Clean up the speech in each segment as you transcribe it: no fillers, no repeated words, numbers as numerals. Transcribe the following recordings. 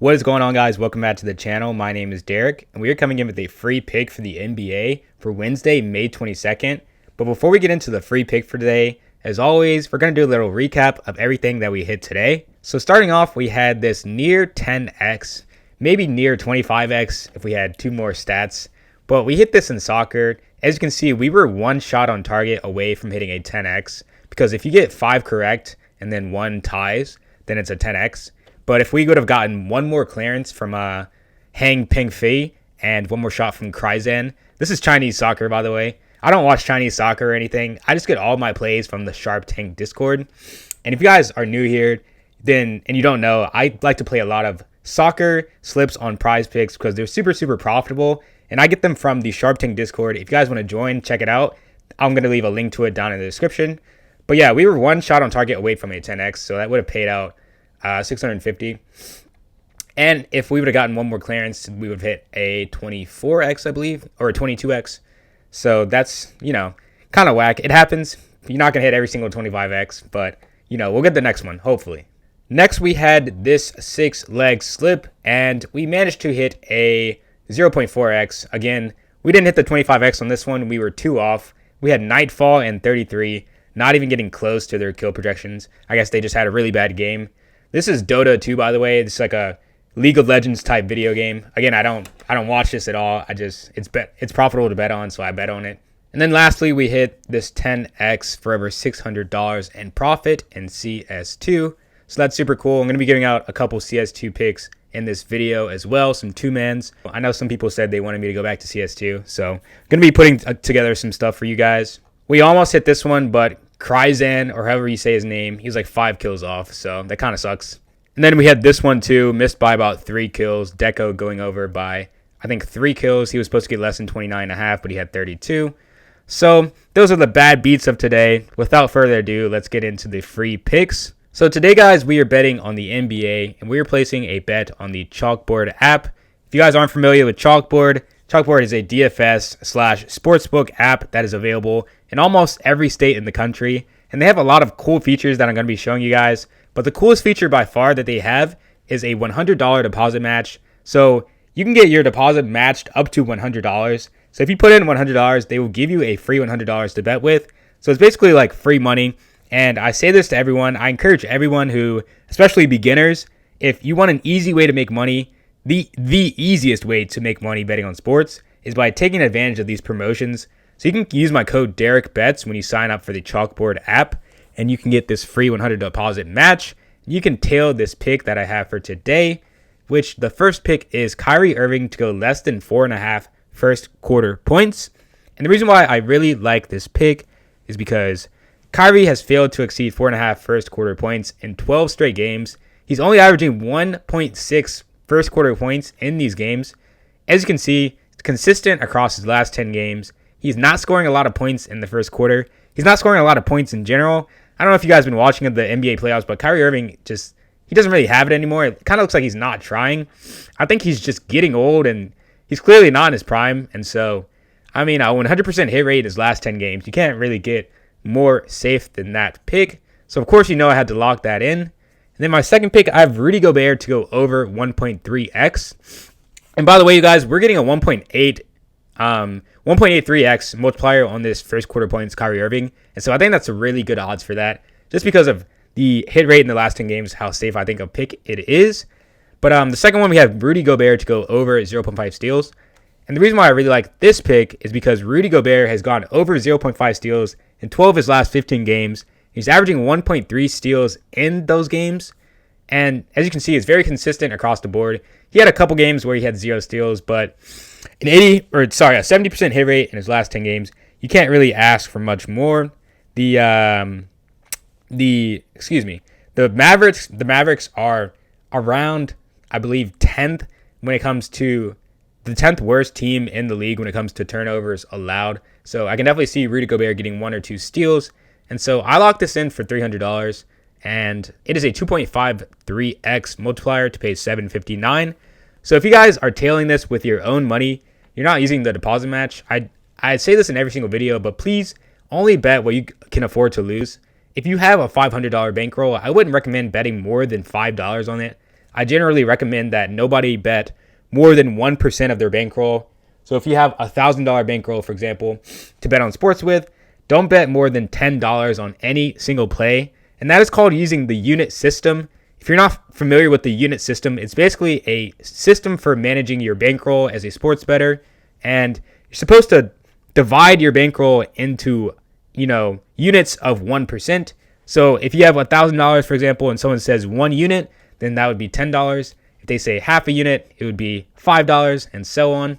What is going on, guys? Welcome back to the channel. My name is Derek, and we are coming in with a free pick for the NBA for Wednesday, May 22nd. But before we get into the free pick for today, as always, we're going to do a little recap of everything that we hit today. So starting off, we had this near 10x, maybe near 25x if we had two more stats. But we hit this in soccer. As you can see, we were one shot on target away from hitting a 10x, because if you get 5 correct and then 1 ties, then it's a 10x. But if we would have gotten one more clearance from Hang Ping Fei and one more shot from Kryzen, this is Chinese soccer, by the way. I don't watch Chinese soccer or anything. I just get all my plays from the Sharp Tank Discord. And if you guys are new here, and you don't know, I like to play a lot of soccer slips on PrizePicks because they're super profitable. And I get them from the Sharp Tank Discord. If you guys want to join, check it out. I'm going to leave a link to it down in the description. But yeah, we were one shot on target away from a 10x, so that would have paid out 650. And if we would have gotten one more clearance, we would have hit a 24x, I believe, or a 22x. So that's, kind of whack. It happens. You're not going to hit every single 25x, but, we'll get the next one, hopefully. Next, we had this 6-leg slip, and we managed to hit a 0.4x. Again, we didn't hit the 25x on this one. We were 2 off. We had Nightfall and 33, not even getting close to their kill projections. I guess they just had a really bad game. This is Dota 2, by the way. It's like a League of Legends type video game. Again, I don't watch this at all. It's profitable to bet on, so I bet on it. And then lastly, we hit this 10x for over $600 in profit in CS2. So that's super cool. I'm going to be giving out a couple CS2 picks in this video as well, some 2-mans. I know some people said they wanted me to go back to CS2, so I'm going to be putting together some stuff for you guys. We almost hit this one, but Kryzen, or however you say his name, he's like 5 kills off, so that kind of sucks. And then we had this one too, missed by about 3 kills. Deco going over by, I think, 3 kills. He was supposed to get less than 29.5, but he had 32. So those are the bad beats of today. Without further ado, let's get into the free picks. So today, guys, we are betting on the NBA, and we are placing a bet on the Chalkboard app. If you guys aren't familiar with Chalkboard, Chalkboard is a DFS/sportsbook app that is available in almost every state in the country. And they have a lot of cool features that I'm going to be showing you guys. But the coolest feature by far that they have is a $100 deposit match. So you can get your deposit matched up to $100. So if you put in $100, they will give you a free $100 to bet with. So it's basically like free money. And I say this to everyone. I encourage everyone who, especially beginners, if you want an easy way to make money, the easiest way to make money betting on sports is by taking advantage of these promotions. So you can use my code DerekBets when you sign up for the Chalkboard app, and you can get this free $100 deposit match. You can tail this pick that I have for today, which the first pick is Kyrie Irving to go less than 4.5 first quarter points. And the reason why I really like this pick is because Kyrie has failed to exceed 4.5 first quarter points in 12 straight games. He's only averaging 1.6 first quarter points in these games. As you can see, it's consistent across his last 10 games. He's not scoring a lot of points in the first quarter. He's not scoring a lot of points in general. I don't know if you guys have been watching the NBA playoffs, but Kyrie Irving he doesn't really have it anymore. It kind of looks like he's not trying. I think he's just getting old, and he's clearly not in his prime. And so, a 100% hit rate in his last 10 games. You can't really get more safe than that pick. So, of course, I had to lock that in. And then my second pick, I have Rudy Gobert to go over 1.3x. And by the way, you guys, we're getting a 1.83x multiplier on this first quarter points Kyrie Irving. And so I think that's a really good odds for that, just because of the hit rate in the last 10 games, how safe I think a pick it is. But the second one, we have Rudy Gobert to go over 0.5 steals. And the reason why I really like this pick is because Rudy Gobert has gone over 0.5 steals in 12 of his last 15 games. He's averaging 1.3 steals in those games. And as you can see, it's very consistent across the board. He had a couple games where he had 0 steals, but a 70% hit rate in his last 10 games, you can't really ask for much more. The Mavericks are around, I believe, 10th when it comes to the 10th worst team in the league when it comes to turnovers allowed. So I can definitely see Rudy Gobert getting 1 or 2 steals. And so I locked this in for $300, and it is a 2.53x multiplier to pay $759. So if you guys are tailing this with your own money, you're not using the deposit match. I say this in every single video, but please only bet what you can afford to lose. If you have a $500 bankroll, I wouldn't recommend betting more than $5 on it. I generally recommend that nobody bet more than 1% of their bankroll. So if you have $1,000 bankroll, for example, to bet on sports with, don't bet more than $10 on any single play. And that is called using the unit system. If you're not familiar with the unit system, it's basically a system for managing your bankroll as a sports bettor. And you're supposed to divide your bankroll into, units of 1%. So if you have $1,000, for example, and someone says 1 unit, then that would be $10. If they say half a unit, it would be $5, and so on.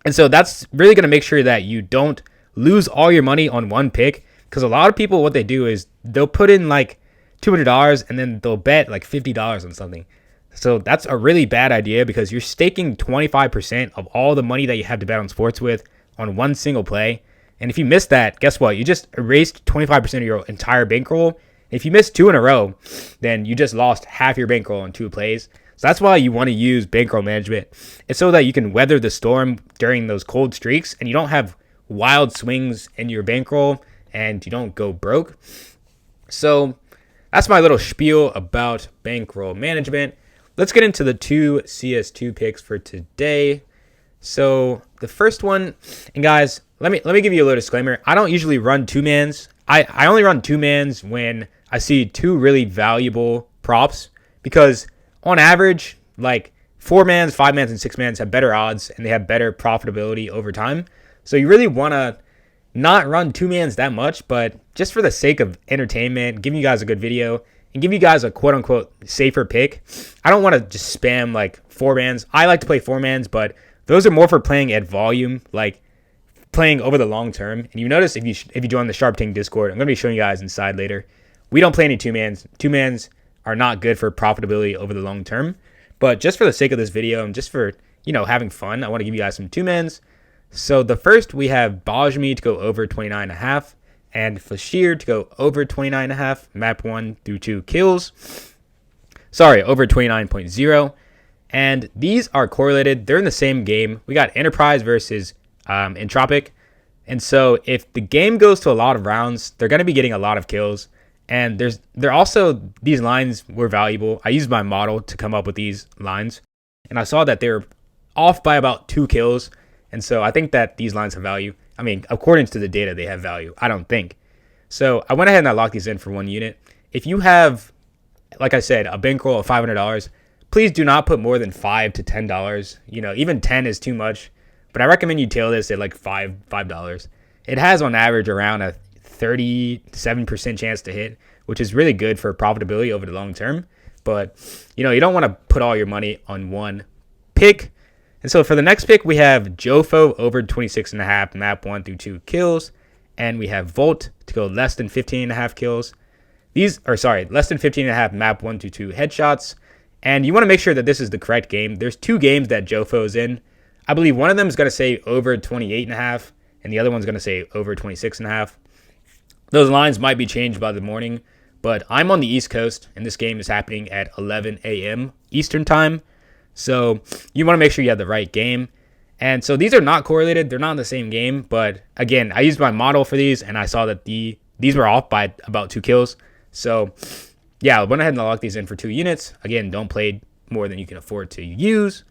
And so that's really going to make sure that you don't lose all your money on one pick, because a lot of people, what they do is they'll put in like $200 and then they'll bet like $50 on something. So that's a really bad idea, because you're staking 25% of all the money that you have to bet on sports with on one single play. And if you miss that, guess what? You just erased 25% of your entire bankroll. If you miss 2 in a row, then you just lost half your bankroll on 2 plays. So that's why you want to use bankroll management. It's so that you can weather the storm during those cold streaks and you don't have wild swings in your bankroll and you don't go broke. So that's my little spiel about bankroll management. Let's get into the 2 CS2 picks for today. So the first one, and guys, let me give you a little disclaimer. I don't usually run 2-mans. I only run 2-mans when I see 2 really valuable props, because on average, like 4-mans, 5-mans, and 6-mans have better odds and they have better profitability over time. So you really want to not run 2-mans that much, but just for the sake of entertainment, giving you guys a good video and give you guys a quote unquote safer pick. I don't want to just spam like 4-mans. I like to play 4-mans, but those are more for playing at volume, like playing over the long term. And you notice if you join the Sharp Tank Discord, I'm going to be showing you guys inside later. We don't play any 2-mans. 2-mans are not good for profitability over the long term. But just for the sake of this video and just for, having fun, I want to give you guys some 2-mans. So the first, we have Bajmi to go over 29.5 and Flashir to go over 29.5, map 1 through 2 kills. Sorry, over 29.0. And these are correlated. They're in the same game. We got Enterprise versus Entropic. And so if the game goes to a lot of rounds, they're going to be getting a lot of kills. And they're also, these lines were valuable. I used my model to come up with these lines, and I saw that they were off by about 2 kills. And so I think that these lines have value. I mean, according to the data, they have value. I don't think. So I went ahead and I locked these in for 1 unit. If you have, like I said, a bankroll of $500, please do not put more than $5 to $10. Even 10 is too much, but I recommend you tail this at like $5. It has on average around a 37% chance to hit, which is really good for profitability over the long term. But you don't want to put all your money on one pick. And so for the next pick, we have Jofo over 26.5, map 1 through 2 kills, and we have Volt to go less than 15.5 kills. Less than 15.5, map 1 through 2 headshots. And you want to make sure that this is the correct game. There's 2 games that Jofo is in. I believe one of them is going to say over 28.5, and the other one's going to say over 26.5. Those lines might be changed by the morning, but I'm on the East Coast, and this game is happening at 11 a.m. Eastern time. So you want to make sure you have the right game. And so these are not correlated. They're not in the same game. But again, I used my model for these, and I saw that these were off by about 2 kills. So yeah, I went ahead and locked these in for 2 units. Again, don't play more than you can afford to lose.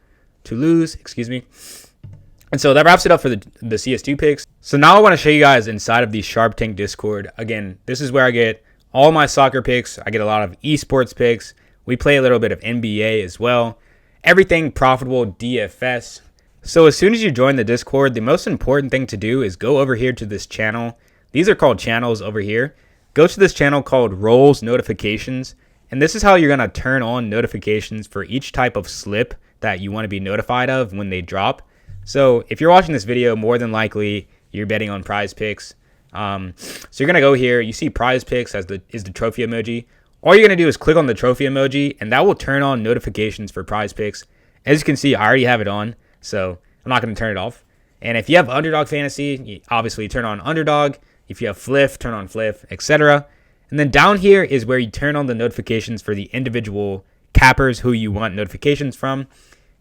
And so that wraps it up for the CS2 picks. So now I want to show you guys inside of the Sharp Tank Discord. Again, this is where I get all my soccer picks. I get a lot of esports picks. We play a little bit of NBA as well. Everything profitable DFS. So as soon as you join the Discord, the most important thing to do is go over here to this channel. These are called channels over here. Go to this channel called Rolls Notifications. And this is how you're going to turn on notifications for each type of slip that you want to be notified of when they drop. So if you're watching this video, more than likely you're betting on PrizePicks. So you're going to go here. You see PrizePicks is the trophy emoji. All you're going to do is click on the trophy emoji, and that will turn on notifications for PrizePicks. As you can see, I already have it on, so I'm not going to turn it off. And if you have UnderDog Fantasy, you obviously turn on UnderDog. If you have Fliff, turn on Fliff, etc. And then down here is where you turn on the notifications for the individual cappers who you want notifications from.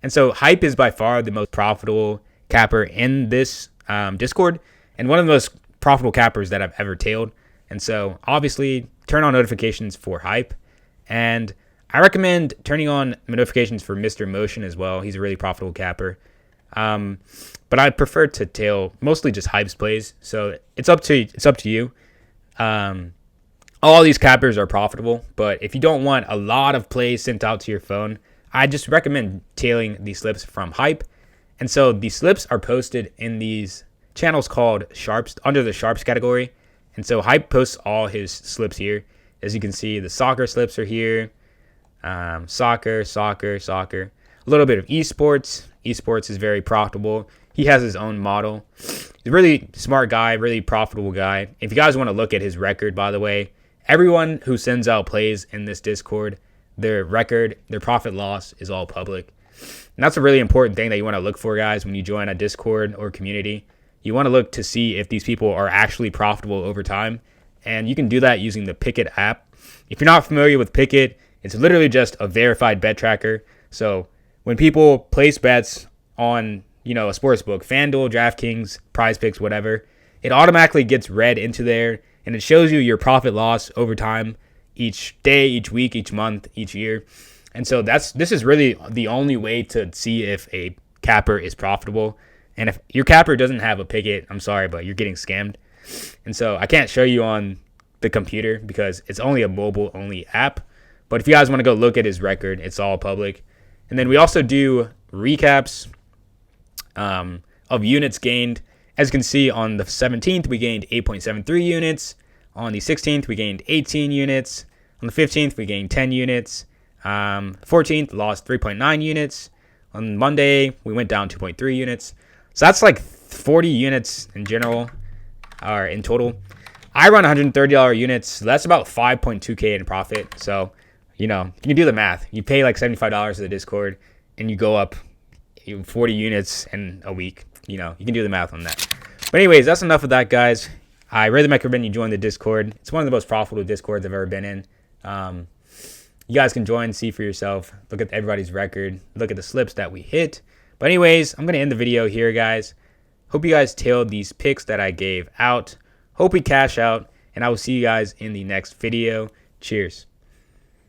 And so Hype is by far the most profitable capper in this Discord, and one of the most profitable cappers that I've ever tailed. And so obviously turn on notifications for Hype. And I recommend turning on notifications for Mr. Motion as well. He's a really profitable capper. But I prefer to tail mostly just hypes plays. So it's up to you. All these cappers are profitable, but if you don't want a lot of plays sent out to your phone, I just recommend tailing these slips from hype. And so the slips are posted in these channels called Sharps, under the Sharps category. And so hype posts all his slips here. As you can see, the soccer slips are here. Soccer. A little bit of esports. Esports is very profitable. He has his own model. He's a really smart guy, really profitable guy. If you guys want to look at his record, by the way, everyone who sends out plays in this Discord, their record, their profit loss is all public. And that's a really important thing that you want to look for, guys, when you join a Discord or community. You want to look to see if these people are actually profitable over time. And you can do that using the Pickett app. If you're not familiar with Pickett, it's literally just a verified bet tracker. So when people place bets on, a sports book, FanDuel, DraftKings, PrizePicks, whatever, it automatically gets read into there, and it shows you your profit loss over time, each day, each week, each month, each year. And so this is really the only way to see if a capper is profitable. And if your capper doesn't have a Pickett, I'm sorry, but you're getting scammed. And so I can't show you on the computer because it's only a mobile-only app. But if you guys want to go look at his record, it's all public. And then we also do recaps of units gained. As you can see, on the 17th, we gained 8.73 units. On the 16th, we gained 18 units. On the 15th, we gained 10 units. 14th, lost 3.9 units. On Monday, we went down 2.3 units. So that's like 40 units in general, or in total. I run $130 units. So that's about 5.2K in profit. So, you can do the math. You pay like $75 to the Discord, and you go up 40 units in a week. You can do the math on that. But anyways, that's enough of that, guys. I really recommend you join the Discord. It's one of the most profitable Discords I've ever been in. You guys can join, see for yourself. Look at everybody's record. Look at the slips that we hit. But anyways, I'm going to end the video here, guys. Hope you guys tailed these picks that I gave out. Hope we cash out. And I will see you guys in the next video. Cheers.